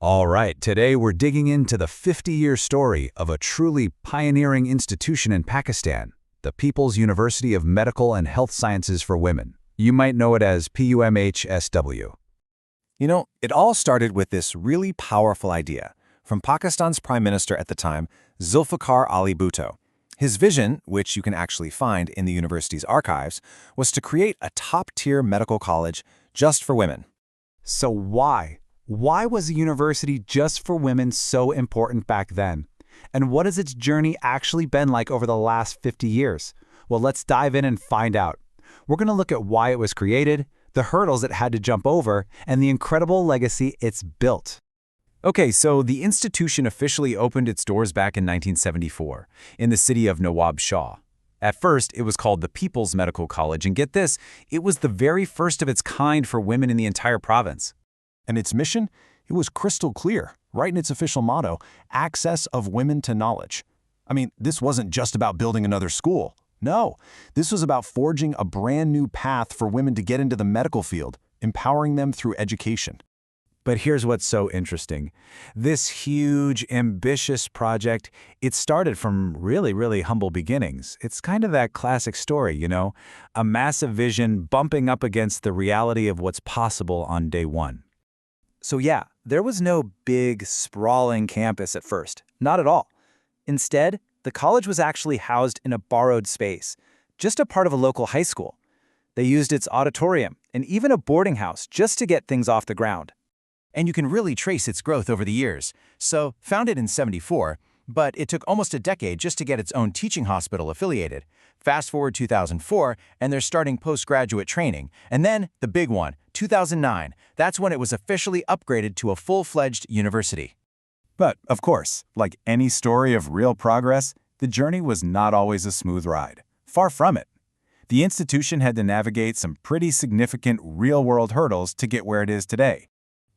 All right, today we're digging into the 50-year story of a truly pioneering institution in Pakistan, the People's University of Medical and Health Sciences for Women. You might know it as PUMHSW. It all started with this really powerful idea from Pakistan's Prime Minister at the time, Zulfikar Ali Bhutto. His vision, which you can actually find in the university's archives, was to create a top-tier medical college just for women. So why? Why was a university just for women so important back then? And what has its journey actually been like over the last 50 years? Well, let's dive in and find out. We're going to look at why it was created, the hurdles it had to jump over, and the incredible legacy it's built. Okay, so the institution officially opened its doors back in 1974 in the city of Nawab Shah. At first, it was called the People's Medical College, and get this, it was the very first of its kind for women in the entire province. And its mission? It was crystal clear, right in its official motto, access of women to knowledge. I mean, this wasn't just about building another school. No, this was about forging a brand new path for women to get into the medical field, empowering them through education. But here's what's so interesting. This huge, ambitious project, it started from really humble beginnings. It's kind of that classic story, a massive vision bumping up against the reality of what's possible on day one. So yeah, there was no big, sprawling campus at first. Not at all. Instead, the college was actually housed in a borrowed space, just a part of a local high school. They used its auditorium and even a boarding house just to get things off the ground. And you can really trace its growth over the years. So, founded in '74, but it took almost a decade just to get its own teaching hospital affiliated. Fast forward 2004, and they're starting postgraduate training. And then, the big one, 2009, that's when it was officially upgraded to a full-fledged university. But, of course, like any story of real progress, the journey was not always a smooth ride. Far from it. The institution had to navigate some pretty significant real-world hurdles to get where it is today.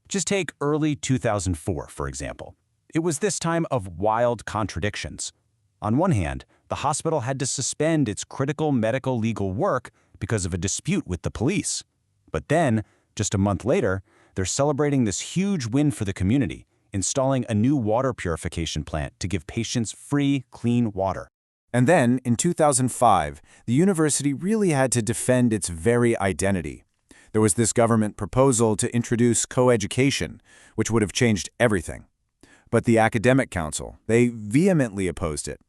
Just take early 2004, for example. It was this time of wild contradictions. On one hand, the hospital had to suspend its critical medical legal work because of a dispute with the police. But then, just a month later, they're celebrating this huge win for the community, installing a new water purification plant to give patients free, clean water. And then, in 2005, the university really had to defend its very identity. There was this government proposal to introduce co-education, which would have changed everything. But the Academic Council, they vehemently opposed it.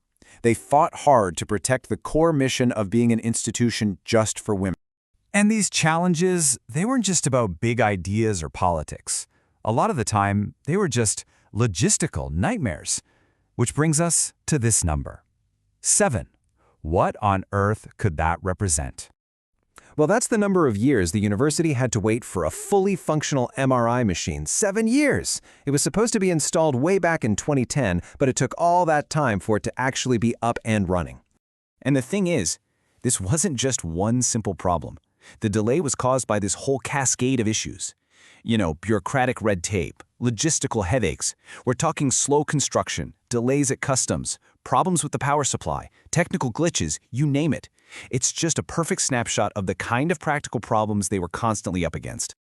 They fought hard to protect the core mission of being an institution just for women. And these challenges, they weren't just about big ideas or politics. A lot of the time, they were just logistical nightmares. Which brings us to this number. 7. What on earth could that represent? Well, that's the number of years the university had to wait for a fully functional MRI machine. 7 years! It was supposed to be installed way back in 2010, but it took all that time for it to actually be up and running. And the thing is, this wasn't just one simple problem. The delay was caused by this whole cascade of issues. Bureaucratic red tape, logistical headaches. We're talking slow construction, delays at customs, problems with the power supply, technical glitches, you name it. It's just a perfect snapshot of the kind of practical problems they were constantly up against.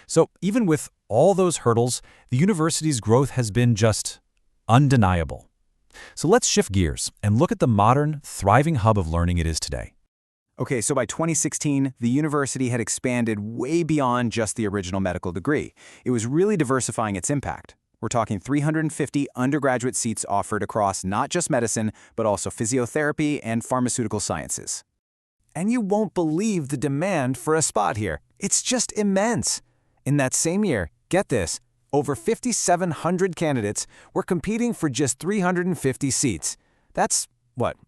So even with all those hurdles, the university's growth has been just undeniable. So let's shift gears and look at the modern, thriving hub of learning it is today. Okay, so by 2016, the university had expanded way beyond just the original medical degree. It was really diversifying its impact. We're talking 350 undergraduate seats offered across not just medicine, but also physiotherapy and pharmaceutical sciences. And you won't believe the demand for a spot here. It's just immense. In that same year, get this, over 5,700 candidates were competing for just 350 seats. That's,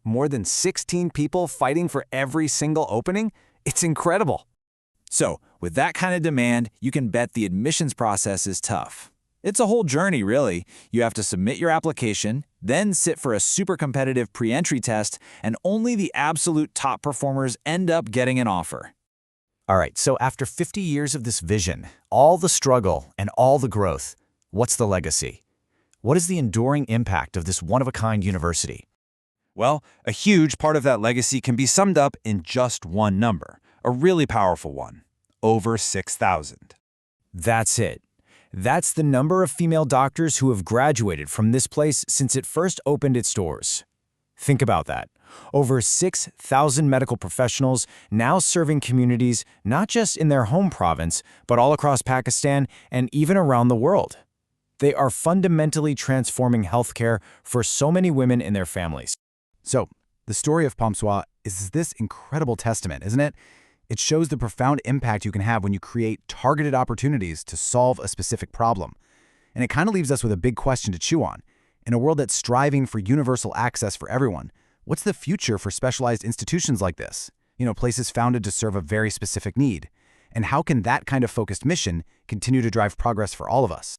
more than 16 people fighting for every single opening? It's incredible. So, with that kind of demand, you can bet the admissions process is tough. It's a whole journey, really. You have to submit your application, then sit for a super competitive pre-entry test, and only the absolute top performers end up getting an offer. All right, so after 50 years of this vision, all the struggle and all the growth, what's the legacy? What is the enduring impact of this one-of-a-kind university? Well, a huge part of that legacy can be summed up in just one number, a really powerful one, over 6,000. That's it. That's the number of female doctors who have graduated from this place since it first opened its doors. Think about that. Over 6,000 medical professionals now serving communities not just in their home province, but all across Pakistan and even around the world. They are fundamentally transforming healthcare for so many women and their families. So, the story of PUMHSW is this incredible testament, isn't it? It shows the profound impact you can have when you create targeted opportunities to solve a specific problem. And it kind of leaves us with a big question to chew on. In a world that's striving for universal access for everyone, what's the future for specialized institutions like this? Places founded to serve a very specific need. And how can that kind of focused mission continue to drive progress for all of us?